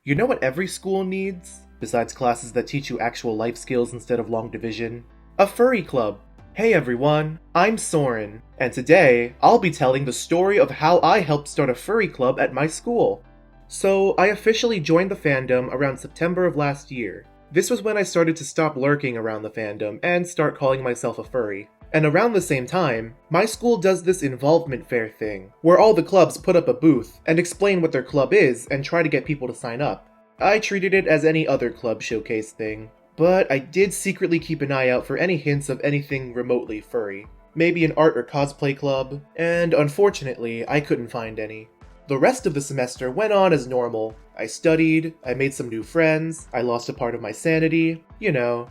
You know what every school needs, besides classes that teach you actual life skills instead of long division? A furry club. Hey everyone, I'm Soren, and today I'll be telling the story of how I helped start a furry club at my school. So, I officially joined the fandom around September of last year. This was when I started to stop lurking around the fandom and start calling myself a furry. And around the same time, my school does this involvement fair thing, where all the clubs put up a booth and explain what their club is and try to get people to sign up. I treated it as any other club showcase thing, but I did secretly keep an eye out for any hints of anything remotely furry. Maybe an art or cosplay club, and unfortunately, I couldn't find any. The rest of the semester went on as normal. I studied, I made some new friends, I lost a part of my sanity,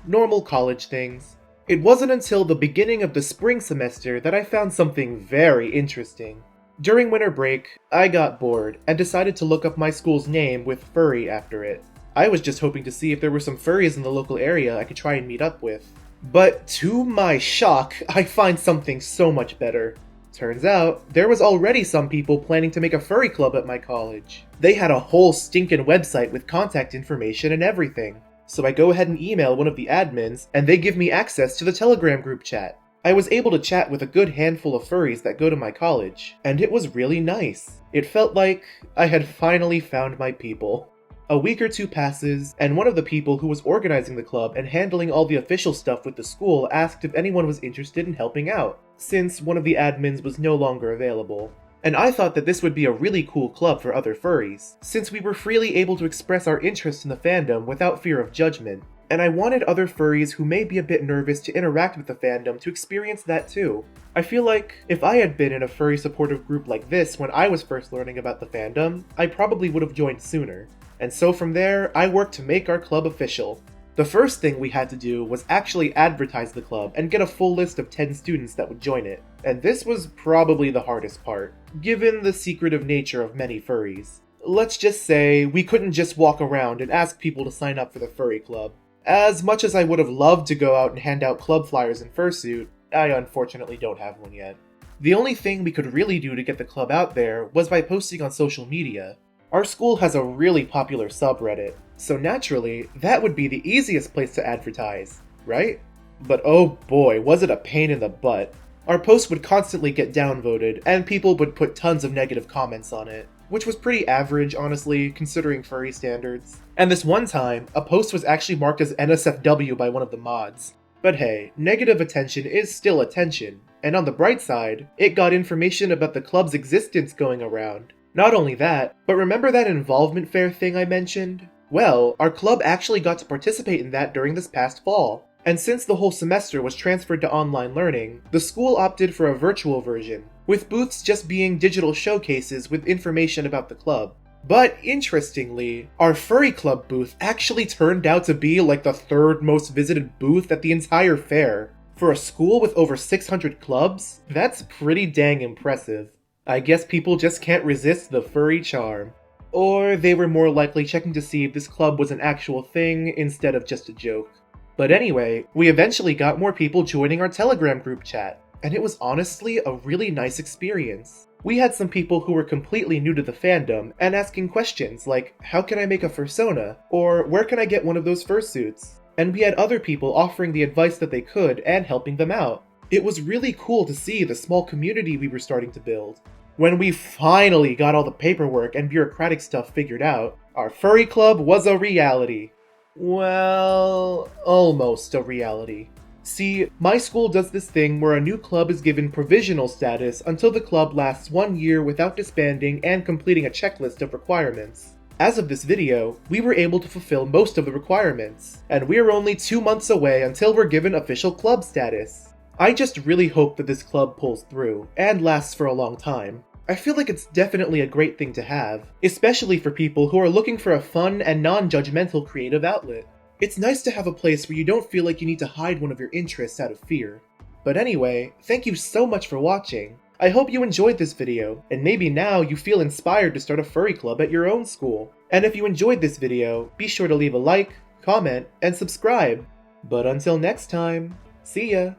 normal college things. It wasn't until the beginning of the spring semester that I found something very interesting. During winter break, I got bored and decided to look up my school's name with furry after it. I was just hoping to see if there were some furries in the local area I could try and meet up with. But to my shock, I find something so much better. Turns out, there was already some people planning to make a furry club at my college. They had a whole stinkin' website with contact information and everything. So I go ahead and email one of the admins, and they give me access to the Telegram group chat. I was able to chat with a good handful of furries that go to my college, and it was really nice. It felt like I had finally found my people. A week or two passes, and one of the people who was organizing the club and handling all the official stuff with the school asked if anyone was interested in helping out, since one of the admins was no longer available. And I thought that this would be a really cool club for other furries, since we were freely able to express our interest in the fandom without fear of judgment. And I wanted other furries who may be a bit nervous to interact with the fandom to experience that too. I feel like if I had been in a furry supportive group like this when I was first learning about the fandom, I probably would have joined sooner. And so from there, I worked to make our club official. The first thing we had to do was actually advertise the club and get a full list of 10 students that would join it. And this was probably the hardest part, given the secretive nature of many furries. Let's just say we couldn't just walk around and ask people to sign up for the furry club. As much as I would have loved to go out and hand out club flyers in fursuit, I unfortunately don't have one yet. The only thing we could really do to get the club out there was by posting on social media. Our school has a really popular subreddit, so naturally, that would be the easiest place to advertise, right? But oh boy, was it a pain in the butt. Our post would constantly get downvoted, and people would put tons of negative comments on it, which was pretty average, honestly, considering furry standards. And this one time, a post was actually marked as NSFW by one of the mods. But hey, negative attention is still attention, and on the bright side, it got information about the club's existence going around. Not only that, but remember that involvement fair thing I mentioned? Well, our club actually got to participate in that during this past fall. And since the whole semester was transferred to online learning, the school opted for a virtual version, with booths just being digital showcases with information about the club. But interestingly, our furry club booth actually turned out to be like the third most visited booth at the entire fair. For a school with over 600 clubs, that's pretty dang impressive. I guess people just can't resist the furry charm. Or they were more likely checking to see if this club was an actual thing instead of just a joke. But anyway, we eventually got more people joining our Telegram group chat, and it was honestly a really nice experience. We had some people who were completely new to the fandom and asking questions like, how can I make a fursona? Or where can I get one of those fursuits? And we had other people offering the advice that they could and helping them out. It was really cool to see the small community we were starting to build. When we finally got all the paperwork and bureaucratic stuff figured out, our furry club was a reality. Well, almost a reality. See, my school does this thing where a new club is given provisional status until the club lasts 1 year without disbanding and completing a checklist of requirements. As of this video, we were able to fulfill most of the requirements, and we're only 2 months away until we're given official club status. I just really hope that this club pulls through, and lasts for a long time. I feel like it's definitely a great thing to have, especially for people who are looking for a fun and non-judgmental creative outlet. It's nice to have a place where you don't feel like you need to hide one of your interests out of fear. But anyway, thank you so much for watching. I hope you enjoyed this video, and maybe now you feel inspired to start a furry club at your own school. And if you enjoyed this video, be sure to leave a like, comment, and subscribe. But until next time, see ya!